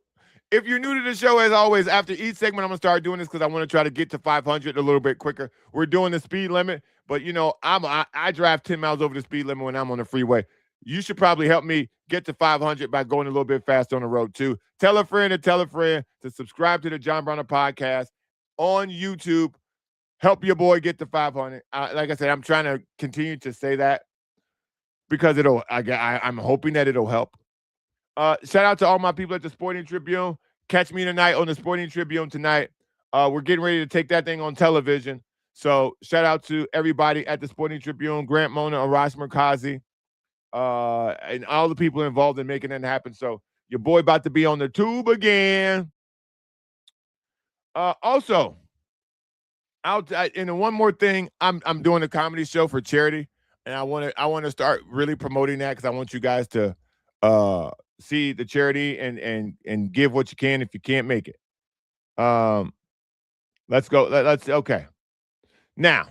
If you're new to the show, as always, after each segment, I'm going to start doing this because I want to try to get to 500 a little bit quicker. We're doing the speed limit, but, you know, I drive 10 miles over the speed limit when I'm on the freeway. You should probably help me get to 500 by going a little bit faster on the road, too. Tell a friend to subscribe to the John Browner Podcast on YouTube. Help your boy get to 500. Like I said, I'm trying to continue to say that because I'm hoping that it'll help. Shout out to all my people at the Sporting Tribune. Catch me tonight on the Sporting Tribune tonight. We're getting ready to take that thing on television. So shout out to everybody at the Sporting Tribune, Grant Mona, Arash Merkazi, and all the people involved in making that happen. So your boy about to be on the tube again. Also, and one more thing, I'm doing a comedy show for charity, and I want to start really promoting that because I want you guys to see the charity and give what you can if you can't make it. Let's go. Okay. Now,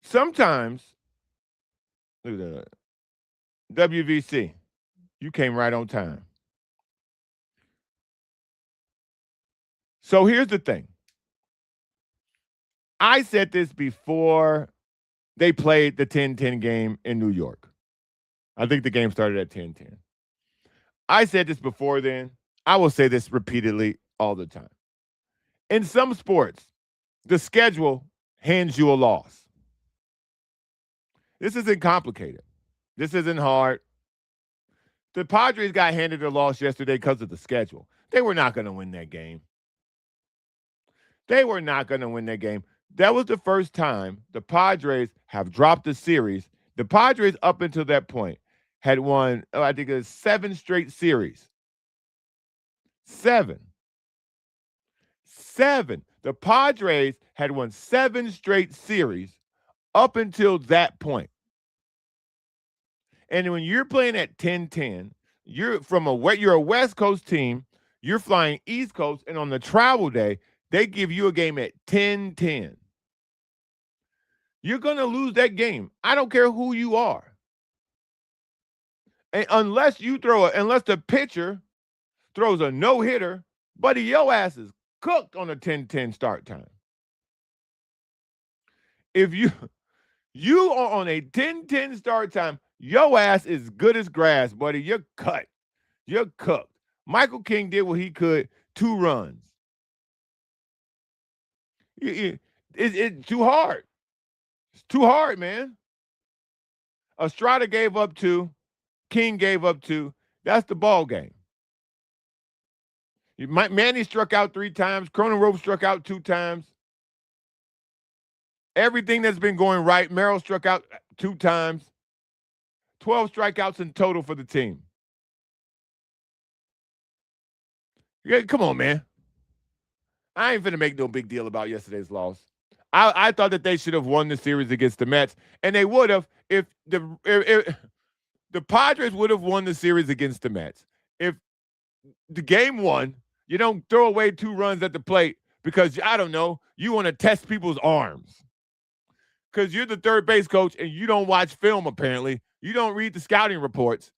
sometimes, look at that. WVC, you came right on time. So here's the thing. I said this before they played the 10-10 game in New York. I think the game started at 10-10. I said this before then. I will say this repeatedly all the time. In some sports, the schedule hands you a loss. This isn't complicated. This isn't hard. The Padres got handed a loss yesterday because of the schedule. They were not going to win that game. They were not going to win that game. That was the first time the Padres have dropped a series The Padres, up until that point, had won, I think it was 7 straight series. 7. 7. The Padres had won 7 straight series up until that point. And when you're playing at 10-10, you're a West Coast team, you're flying East Coast, and on the travel day, they give you a game at 10-10. You're going to lose that game. I don't care who you are. And unless the pitcher throws a no-hitter, buddy, your ass is cooked on a 10-10 start time. If you are on a 10-10 start time, your ass is good as grass, buddy. You're cut. You're cooked. Michael King did what he could, 2 runs. It's too hard. It's too hard, man. Estrada gave up 2. King gave up 2. That's the ball game. Manny struck out 3 times. Cronenworth struck out 2 times. Everything that's been going right, Merrill struck out 2 times. 12 strikeouts in total for the team. Yeah, come on, man. I ain't finna make no big deal about yesterday's loss. I thought that they should have won the series against the Mets, and they would have if the Padres would have won the series against the Mets. If the game 1, you don't throw away 2 runs at the plate because, I don't know, you want to test people's arms. Because you're the third base coach and you don't watch film, apparently. You don't read the scouting reports,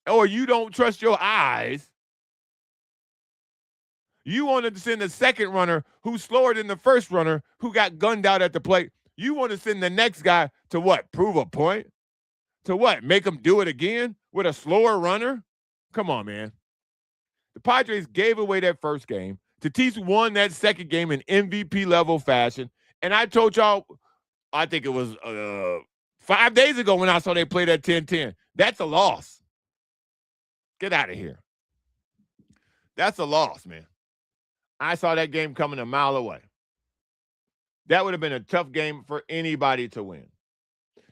or you don't trust your eyes. You wanted to send the second runner who's slower than the first runner who got gunned out at the plate. You want to send the next guy to what? Prove a point? To what? Make him do it again with a slower runner? Come on, man. The Padres gave away that first game. Tatis won that second game in MVP level fashion. And I told y'all, I think it was 5 days ago when I saw they played at 10-10. That's a loss. Get out of here. That's a loss, man. I saw that game coming a mile away. That would have been a tough game for anybody to win.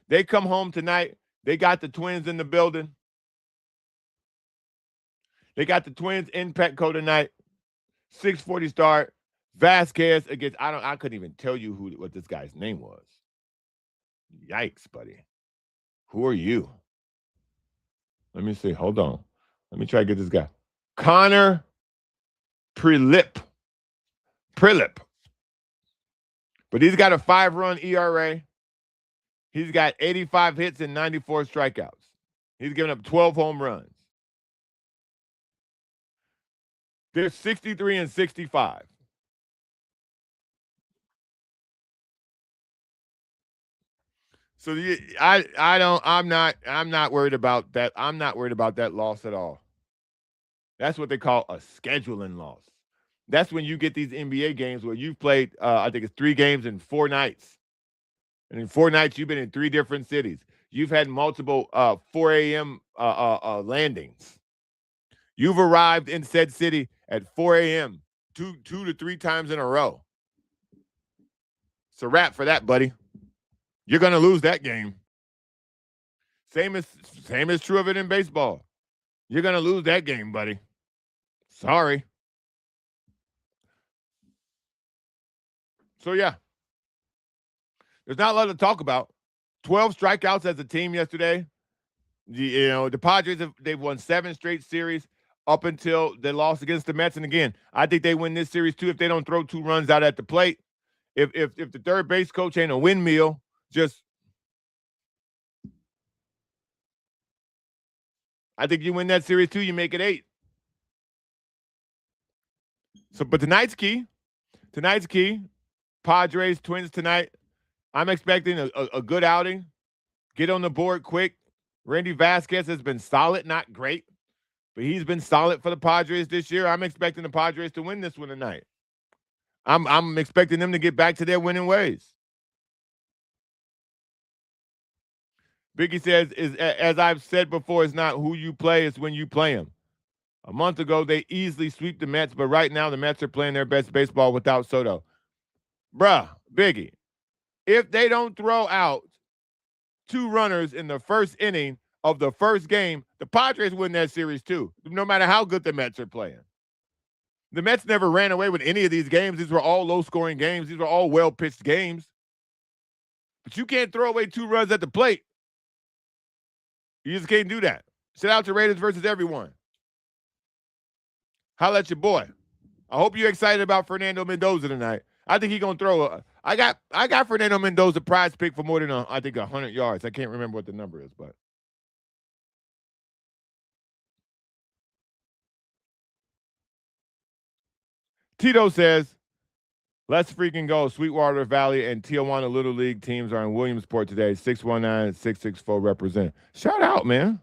They come home tonight. They got the Twins in the building. They got the Twins in Petco tonight. 6:40 start. Vasquez against, I couldn't even tell you what this guy's name was. Yikes, buddy. Who are you? Let me see. Hold on. Let me try to get this guy. Connor Prilip. But he's got a 5-run ERA. He's got 85 hits and 94 strikeouts. He's given up 12 home runs. They're 63 and 65. So I'm not worried about that. I'm not worried about that loss at all. That's what they call a scheduling loss. That's when you get these NBA games where you've played, I think it's 3 games in 4 nights. And in 4 nights, you've been in 3 different cities. You've had multiple 4 a.m. Landings. You've arrived in said city at 4 a.m. 2 to 3 times in a row. It's a wrap for that, buddy. You're going to lose that game. Same is true of it in baseball. You're going to lose that game, buddy. Sorry. So, yeah. There's not a lot to talk about. 12 strikeouts as a team yesterday. The Padres, they've won 7 straight series up until they lost against the Mets. And again, I think they win this series too if they don't throw 2 runs out at the plate. If the third base coach ain't a windmill, I think you win that series too. You make it 8. So, but tonight's key. Padres, Twins tonight. I'm expecting a good outing. Get on the board quick. Randy Vasquez has been solid, not great, but he's been solid for the Padres this year. I'm expecting the Padres to win this one tonight. I'm expecting them to get back to their winning ways. Biggie says, as I've said before, it's not who you play, it's when you play them. A month ago, they easily sweep the Mets, but right now the Mets are playing their best baseball without Soto. Bruh, Biggie, if they don't throw out 2 runners in the first inning of the first game, the Padres win that series too, no matter how good the Mets are playing. The Mets never ran away with any of these games. These were all low-scoring games. These were all well-pitched games. But you can't throw away 2 runs at the plate. You just can't do that. Shout out to Raiders versus everyone. Holla at your boy. I hope you're excited about Fernando Mendoza tonight. I think he's gonna throw. I got Fernando Mendoza prize pick for more than I think 100 yards. I can't remember what the number is, but Tito says, "Let's freaking go!" Sweetwater Valley and Tijuana Little League teams are in Williamsport today. 619-664 represent. Shout out, man.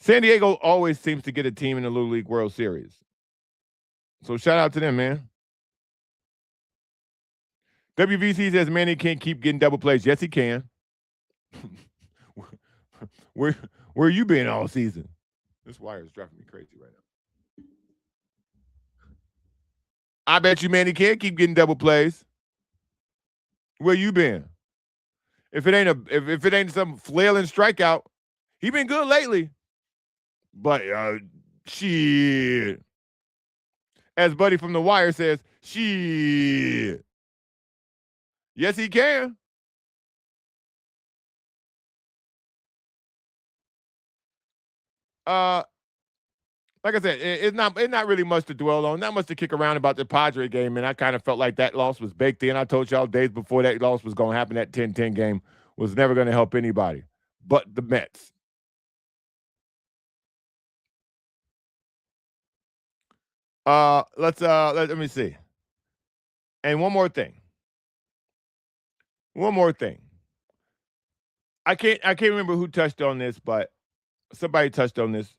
San Diego always seems to get a team in the Little League World Series. So shout out to them, man. WVC says Manny can't keep getting double plays. Yes, he can. where you been all season? This wire is driving me crazy right now. I bet you Manny can't keep getting double plays. Where you been? If it ain't some flailing strikeout, he been good lately. But shit. As Buddy from The Wire says, shit. Yes, he can. Like I said, it's not really much to dwell on. Not much to kick around about the Padre game, and I kind of felt like that loss was baked in. I told y'all days before that loss was going to happen. That 10-10 game was never going to help anybody but the Mets. Let me see. And one more thing. I can't remember who touched on this, but somebody touched on this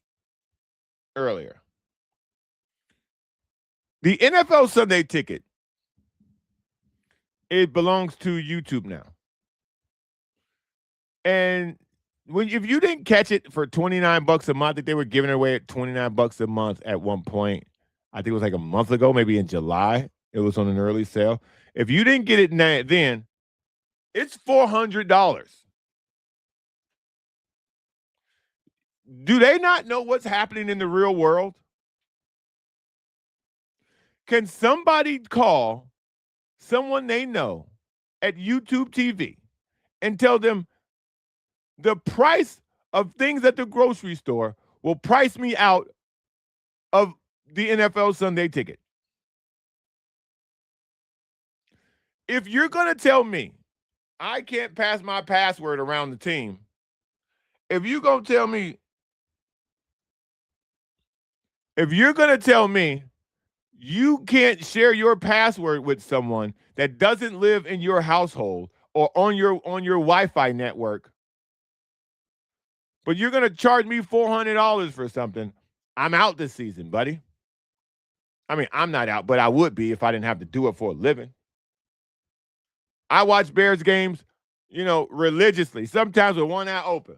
earlier. The NFL Sunday Ticket, it belongs to YouTube now. And if you didn't catch it for $29 a month, I think they were giving it away at $29 a month at one point. I think it was like a month ago, maybe in July. It was on an early sale. If you didn't get it then, it's $400. Do they not know what's happening in the real world? Can somebody call someone they know at YouTube TV and tell them the price of things at the grocery store will price me out of the NFL Sunday Ticket? If you're going to tell me I can't pass my password around the team, if you're going to tell me you can't share your password with someone that doesn't live in your household or on your Wi-Fi network, but you're going to charge me $400 for something, I'm out this season, buddy. I mean, I'm not out, but I would be if I didn't have to do it for a living. I watch Bears games, religiously, sometimes with one eye open.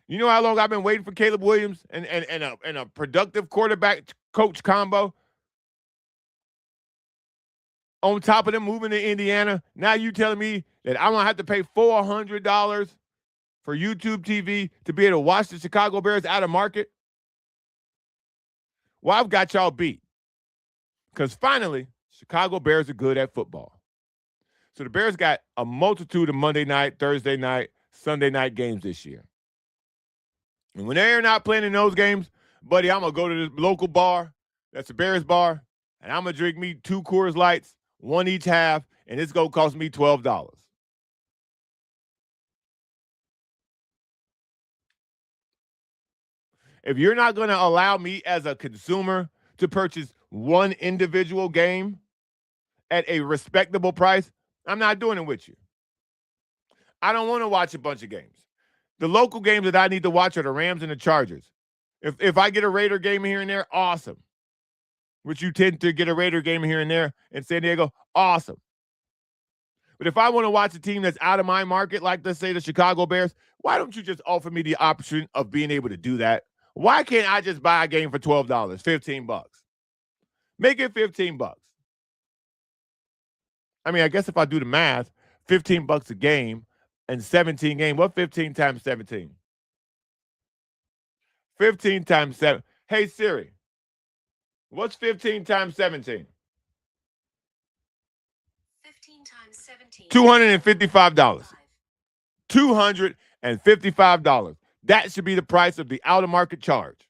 You know how long I've been waiting for Caleb Williams and a productive quarterback coach combo? On top of them moving to Indiana, now you telling me that I'm going to have to pay $400 for YouTube TV to be able to watch the Chicago Bears out of market? Well, I've got y'all beat. Because finally, Chicago Bears are good at football. So the Bears got a multitude of Monday night, Thursday night, Sunday night games this year. And when they're not playing in those games, buddy, I'm going to go to this local bar, that's a Bears bar, and I'm going to drink me 2 Coors Lights, one each half, and it's going to cost me $12. If you're not going to allow me as a consumer to purchase one individual game at a respectable price, I'm not doing it with you. I don't want to watch a bunch of games. The local games that I need to watch are the Rams and the Chargers. If I get a Raider game here and there, awesome. Which you tend to get a Raider game here and there in San Diego, awesome. But if I want to watch a team that's out of my market, like let's say the Chicago Bears, why don't you just offer me the option of being able to do that? Why can't I just buy a game for $12, $15? Make it $15. I mean, I guess if I do the math, $15 a game and 17 games. What 15 times 17? 15 times 7. Hey, Siri, what's 15 times 17? 15 times 17. $255. $255. That should be the price of the out-of-market charge.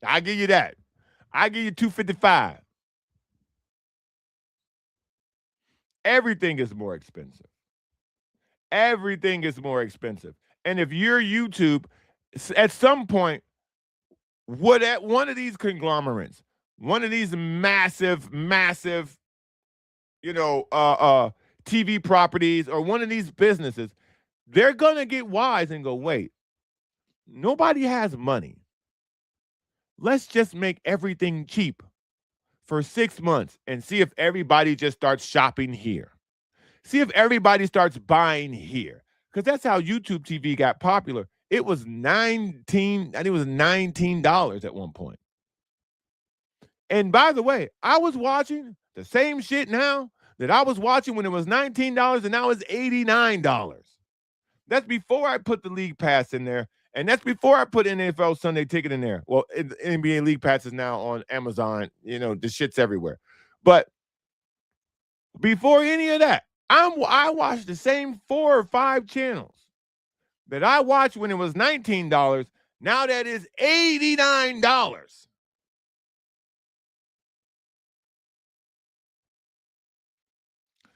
I give you that. I give you $255. Everything is more expensive. Everything is more expensive. And if you're YouTube, at some point, what at one of these conglomerates, one of these massive, TV properties, or one of these businesses, they're gonna get wise and go, wait, nobody has money. Let's just make everything cheap for 6 months and see if everybody just starts shopping here. See if everybody starts buying here. Because that's how YouTube TV got popular. It was $19 at one point. And by the way, I was watching the same shit now that I was watching when it was $19 and now it's $89. That's before I put the League Pass in there. And that's before I put NFL Sunday Ticket in there. Well, NBA League Pass is now on Amazon. The shit's everywhere. But before any of that, I watched the same 4 or 5 channels that I watched when it was $19. Now that is $89.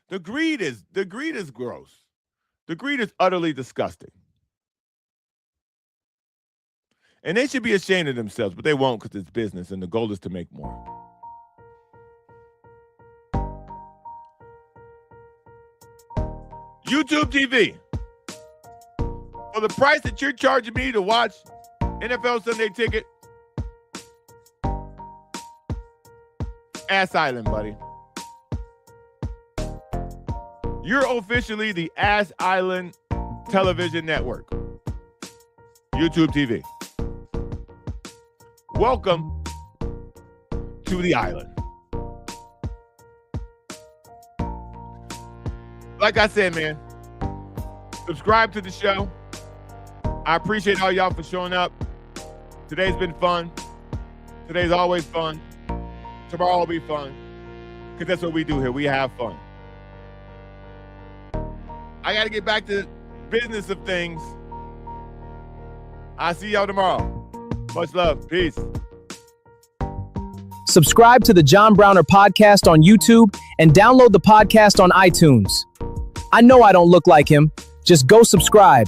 The greed is gross. The greed is utterly disgusting. And they should be ashamed of themselves, but they won't because it's business and the goal is to make more. YouTube TV. For the price that you're charging me to watch NFL Sunday Ticket, Ass Island, buddy. You're officially the Ass Island Television Network. YouTube TV. Welcome to the island. Like I said, man, subscribe to the show. I appreciate all y'all for showing up. Today's been fun. Today's always fun. Tomorrow will be fun. Because that's what we do here. We have fun. I got to get back to business of things. I'll see y'all tomorrow. Much love. Peace. Subscribe to the John Browner podcast on YouTube and download the podcast on iTunes. I know I don't look like him. Just go subscribe.